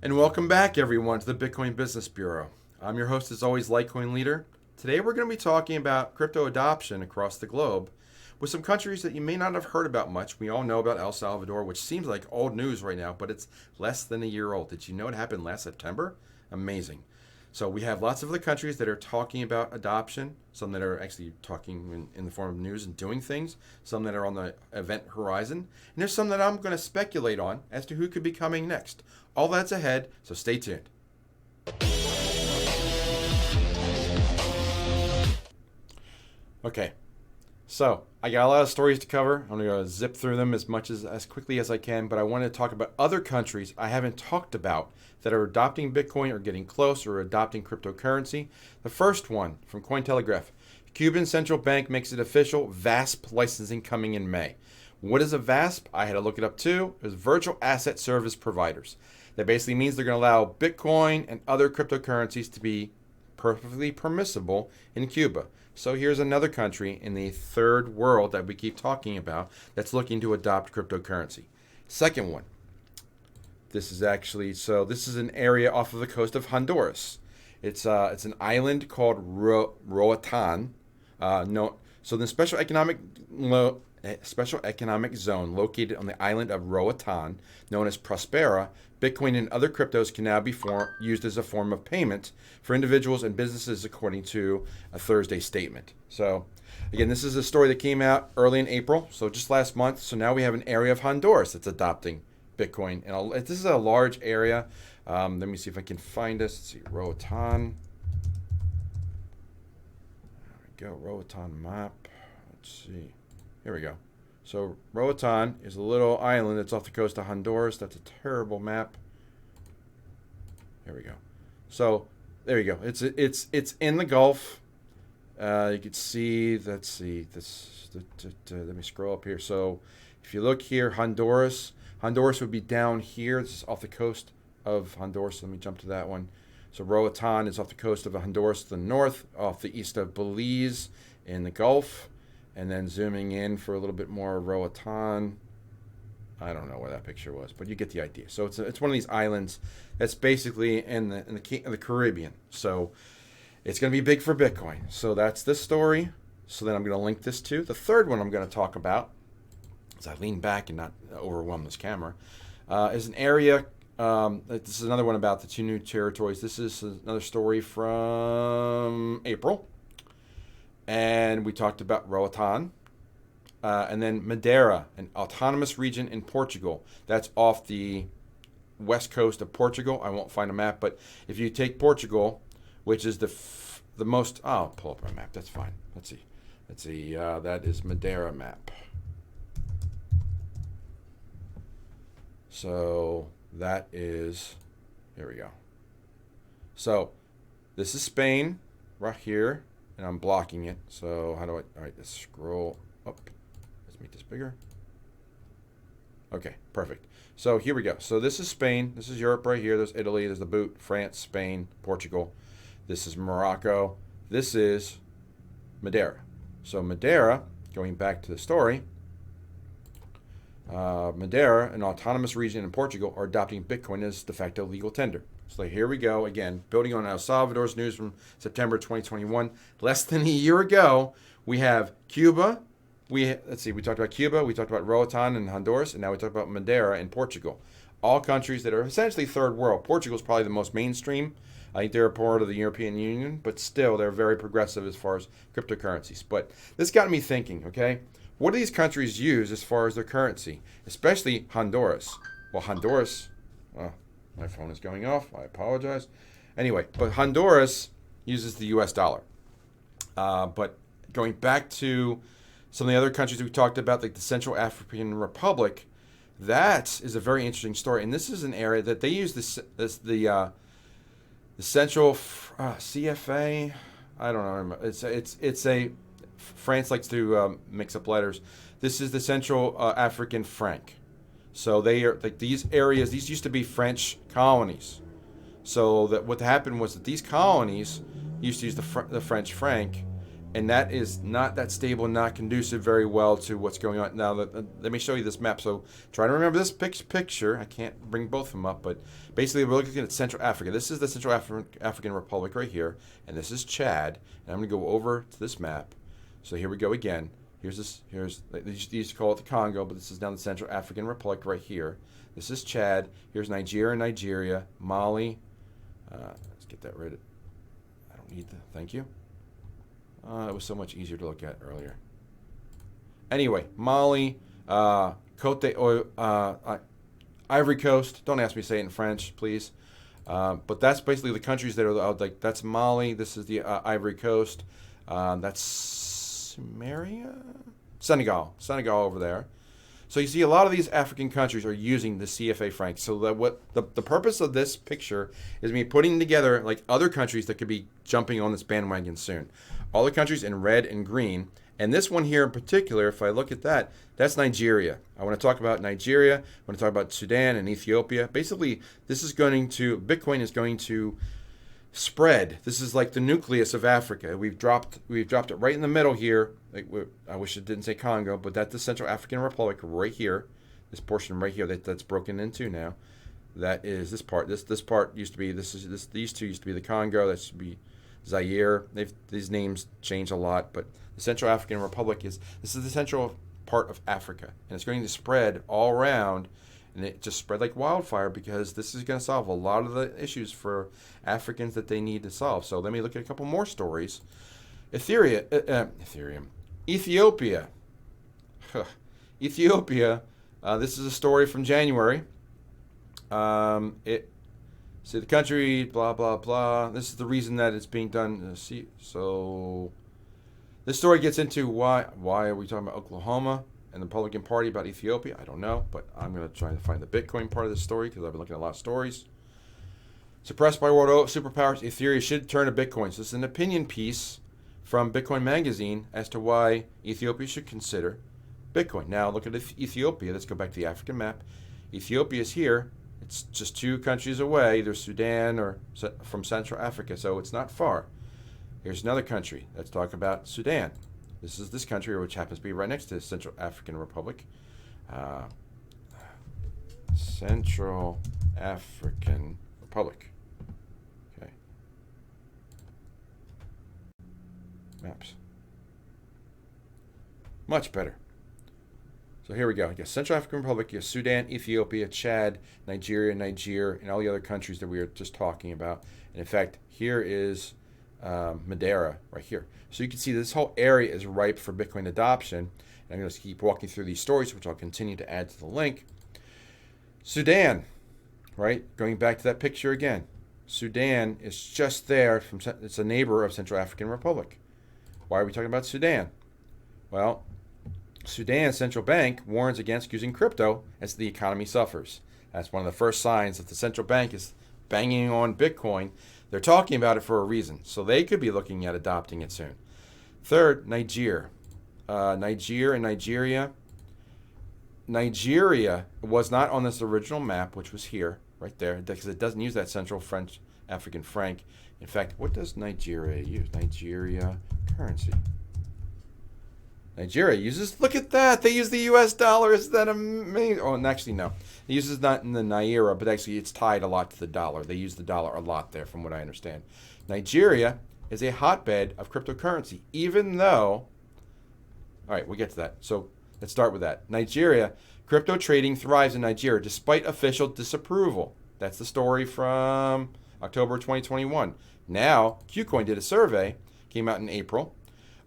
And welcome back, everyone, to the Bitcoin Business Bureau. I'm your host, as always, LitecoinLeader. Today, we're going to be talking about crypto adoption across the globe with some countries that you may not have heard about much. We all know about El Salvador, which seems like old news right now, but it's less than a year old. Did you know it happened last September? Amazing. So we have lots of other countries that are talking about adoption, some that are actually talking in the form of news and doing things, some that are on the event horizon, and there's some that I'm going to speculate on as to who could be coming next. All that's ahead, so stay tuned. Okay, so I got a lot of stories to cover. I'm going to zip through them as quickly as I can, but I want to talk about other countries I haven't talked about that are adopting Bitcoin or getting close or adopting cryptocurrency. The first one from Cointelegraph. Cuban Central Bank makes it official, VASP licensing coming in May. What is a VASP? I had to look it up too. It's Virtual Asset Service Providers. That basically means they're going to allow Bitcoin and other cryptocurrencies to be perfectly permissible in Cuba. So here's another country in the third world that we keep talking about that's looking to adopt cryptocurrency. Second one. This is an area off of the coast of Honduras. It's an island called Roatan. So the special economic zone located on the island of Roatan, known as Prospera, Bitcoin and other cryptos can now be used as a form of payment for individuals and businesses, according to a Thursday statement. So, again, this is a story that came out early in April, so just last month. So now we have an area of Honduras that's adopting Bitcoin. And this is a large area. Let me see if I can find this. Let's see, Roatan. There we go, Roatan map. Let's see. Here we go. So Roatan is a little island that's off the coast of Honduras. That's a terrible map. Here we go. So there you go. It's in the Gulf. You can see. Let's see. Let me scroll up here. So if you look here, Honduras would be down here. This is off the coast of Honduras. Let me jump to that one. So Roatan is off the coast of Honduras to the north, off the east of Belize in the Gulf. And then zooming in for a little bit more, Roatan. I don't know where that picture was, but you get the idea. So it's one of these islands that's basically in the Caribbean. So it's going to be big for Bitcoin. So that's this story. So then I'm going to link this to the third one I'm going to talk about, as I lean back and not overwhelm this camera, is an area. This is another one about the two new territories. This is another story from April. And we talked about Roatan. And then Madeira, an autonomous region in Portugal. That's off the west coast of Portugal. I won't find a map, but if you take Portugal, which is the most... Oh, I'll pull up my map. That's fine. Let's see. That is Madeira map. So that is... Here we go. So this is Spain right here. And I'm blocking it. So how do I... All right, let's scroll up. Let's make this bigger. Okay, perfect. So here we go. So this is Spain. This is Europe right here. There's Italy. There's the boot. France, Spain, Portugal. This is Morocco. This is Madeira. So Madeira, going back to the story, Madeira, an autonomous region in Portugal, are adopting Bitcoin as de facto legal tender. So here we go again, building on El Salvador's news from September 2021. Less than a year ago, we have Cuba. We talked about Cuba, we talked about Roatan and Honduras, and now we talk about Madeira and Portugal. All countries that are essentially third world. Portugal is probably the most mainstream. I think they're a part of the European Union, but still they're very progressive as far as cryptocurrencies. But this got me thinking, okay? What do these countries use as far as their currency? Especially Honduras. Well, Honduras... my phone is going off. I apologize. Anyway, but Honduras uses the U.S. dollar. But going back to some of the other countries we talked about, like the Central African Republic, that is a very interesting story. And this is an area that they use the Central CFA. I don't know. It's a France likes to mix up letters. This is the Central African franc. So they are like these areas. These used to be French colonies. So that what happened was that these colonies used to use the French franc, and that is not that stable, not conducive very well to what's going on. Now, let me show you this map. So try to remember this picture. I can't bring both of them up, but basically we're looking at Central Africa. This is the Central African Republic right here, and this is Chad. And I'm going to go over to this map. So here we go again. Here's this. They used to call it the Congo, but this is now the Central African Republic right here. This is Chad. Here's Nigeria, Mali. Let's get that rid of. I don't need the. Thank you. It was so much easier to look at earlier. Anyway, Mali, Ivory Coast. Don't ask me to say it in French, please. But that's basically the countries that are like. That's Mali. This is the Ivory Coast. That's Senegal over there. So you see a lot of these African countries are using the CFA franc. So that what the purpose of this picture is me putting together like other countries that could be jumping on this bandwagon soon. All the countries in red and green. And this one here in particular, if I look at that, that's Nigeria. I want to talk about Nigeria. I want to talk about Sudan and Ethiopia. Basically, Bitcoin is going to spread. This is like the nucleus of Africa. We've dropped it right in the middle here. I wish it didn't say Congo, but that's the Central African Republic right here. This portion right here that's broken into now. That is this part. This part used to be these two used to be the Congo. That should be Zaire. These names change a lot, but the Central African Republic is the central part of Africa, and it's going to spread all around. And it just spread like wildfire because this is going to solve a lot of the issues for Africans that they need to solve. So let me look at a couple more stories. Ethiopia. Ethiopia. This is a story from January. See the country, blah, blah, blah. This is the reason that it's being done. So this story gets into why are we talking about Oklahoma and the Republican Party about Ethiopia? I don't know, but I'm going to try to find the Bitcoin part of this story because I've been looking at a lot of stories. Suppressed by world superpowers, Ethereum should turn to Bitcoin. So this is an opinion piece from Bitcoin Magazine as to why Ethiopia should consider Bitcoin. Now look at Ethiopia. Let's go back to the African map. Ethiopia is here. It's just 2 countries away, either Sudan or from Central Africa, so it's not far. Here's another country. Let's talk about Sudan. This is this country, which happens to be right next to the Central African Republic. Central African Republic. Okay. Maps. Much better. So here we go. You got Central African Republic, you got Sudan, Ethiopia, Chad, Nigeria, Niger, and all the other countries that we were just talking about. And in fact, here is Madeira right here. So you can see this whole area is ripe for Bitcoin adoption. And I'm going to keep walking through these stories, which I'll continue to add to the link. Sudan, right? Going back to that picture again. Sudan is just there. It's a neighbor of Central African Republic. Why are we talking about Sudan? Well, Sudan's central bank warns against using crypto as the economy suffers. That's one of the first signs that the central bank is banging on Bitcoin. They're talking about it for a reason, so they could be looking at adopting it soon. Third, Nigeria. Nigeria was not on this original map, which was here, right there, because it doesn't use that Central French African franc. In fact, what does Nigeria use? Nigeria currency. Nigeria uses, look at that, they use the US dollar. Is that amazing? Oh, and actually, no. It uses not in the Naira, but actually it's tied a lot to the dollar. They use the dollar a lot there, from what I understand. Nigeria is a hotbed of cryptocurrency, even though, all right, we'll get to that. So let's start with that. Nigeria, crypto trading thrives in Nigeria despite official disapproval. That's the story from October 2021. Now, KuCoin did a survey, came out in April.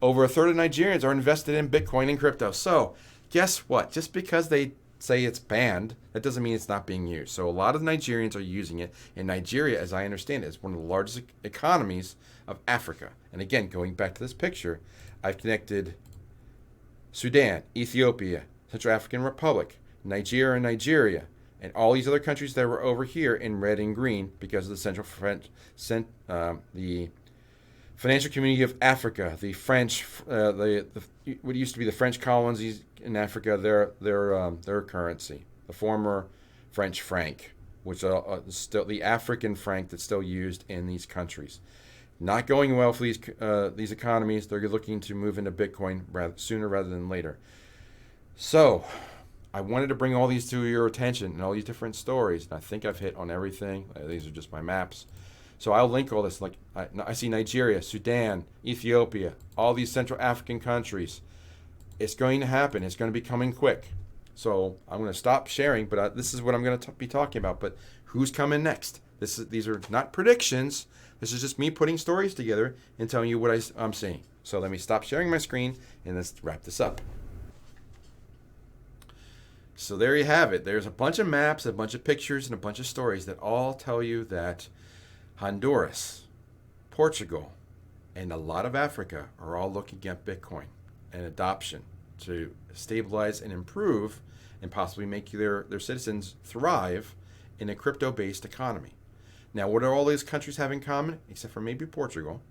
Over a third of Nigerians are invested in Bitcoin and crypto. So guess what? Just because they say it's banned, that doesn't mean it's not being used. So a lot of Nigerians are using it. And Nigeria, as I understand it, is one of the largest economies of Africa. And again, going back to this picture, I've connected Sudan, Ethiopia, Central African Republic, Nigeria, and all these other countries that were over here in red and green because of the the Financial Community of Africa, the French, what used to be the French colonies in Africa, their currency, the former French franc, which is still the African franc that's still used in these countries. Not going well for these economies. They're looking to move into Bitcoin sooner rather than later. So I wanted to bring all these to your attention and all these different stories. And I think I've hit on everything. These are just my maps. So I'll link all this. Like I see Nigeria, Sudan, Ethiopia, all these Central African countries. It's going to happen. It's going to be coming quick. So I'm going to stop sharing, but this is what I'm going to be talking about. But who's coming next? These are not predictions. This is just me putting stories together and telling you what I'm seeing. So let me stop sharing my screen and let's wrap this up. So there you have it. There's a bunch of maps, a bunch of pictures, and a bunch of stories that all tell you that Honduras, Portugal, and a lot of Africa are all looking at Bitcoin and adoption to stabilize and improve and possibly make their citizens thrive in a crypto-based economy. Now, what do all these countries have in common, except for maybe Portugal?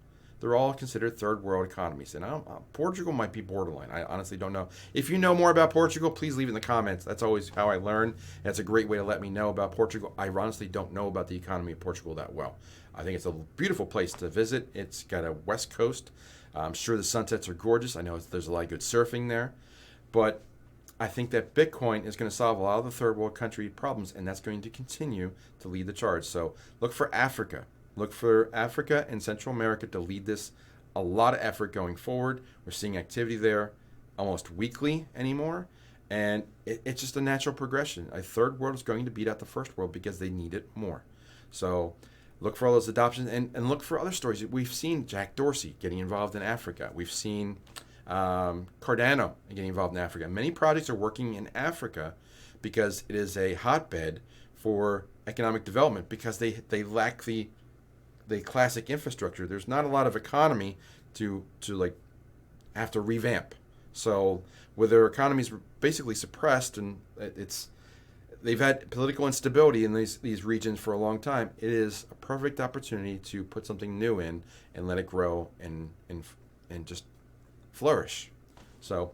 They're all considered third world economies. And Portugal might be borderline. I honestly don't know. If you know more about Portugal, please leave in the comments. That's always how I learn. That's a great way to let me know about Portugal. I honestly don't know about the economy of Portugal that well. I think it's a beautiful place to visit. It's got a west coast. I'm sure the sunsets are gorgeous. I know there's a lot of good surfing there. But I think that Bitcoin is going to solve a lot of the third world country problems, and that's going to continue to lead the charge. So look for Africa. Look for Africa and Central America to lead this. A lot of effort going forward. We're seeing activity there almost weekly anymore, and it's just a natural progression. A third world is going to beat out the first world because they need it more. So look for all those adoptions and look for other stories. We've seen Jack Dorsey getting involved in Africa. We've seen Cardano getting involved in Africa. Many projects are working in Africa because it is a hotbed for economic development because they lack the classic infrastructure. There's not a lot of economy to like have to revamp. So with their economies basically suppressed and they've had political instability in these regions for a long time, it is a perfect opportunity to put something new in and let it grow and just flourish. So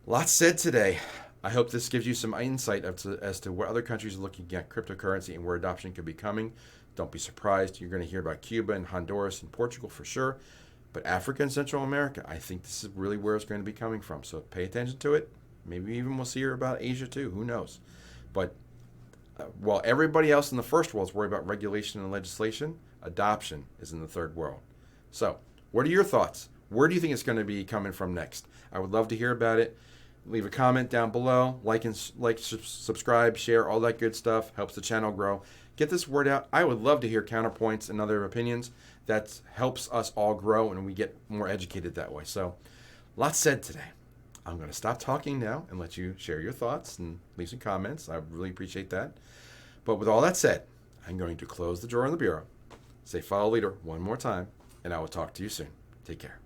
lots said today. I hope this gives you some insight as to what other countries are looking at cryptocurrency and where adoption could be coming. Don't be surprised. You're going to hear about Cuba and Honduras and Portugal for sure. But Africa and Central America, I think this is really where it's going to be coming from. So pay attention to it. Maybe even we'll see about Asia too. Who knows? But while everybody else in the first world is worried about regulation and legislation, adoption is in the third world. So what are your thoughts? Where do you think it's going to be coming from next? I would love to hear about it. Leave a comment down below. Like, subscribe, share, all that good stuff. Helps the channel grow. Get this word out. I would love to hear counterpoints and other opinions. That helps us all grow and we get more educated that way. So, lots said today. I'm going to stop talking now and let you share your thoughts and leave some comments. I really appreciate that. But with all that said, I'm going to close the drawer in the bureau, say follow leader one more time, and I will talk to you soon. Take care.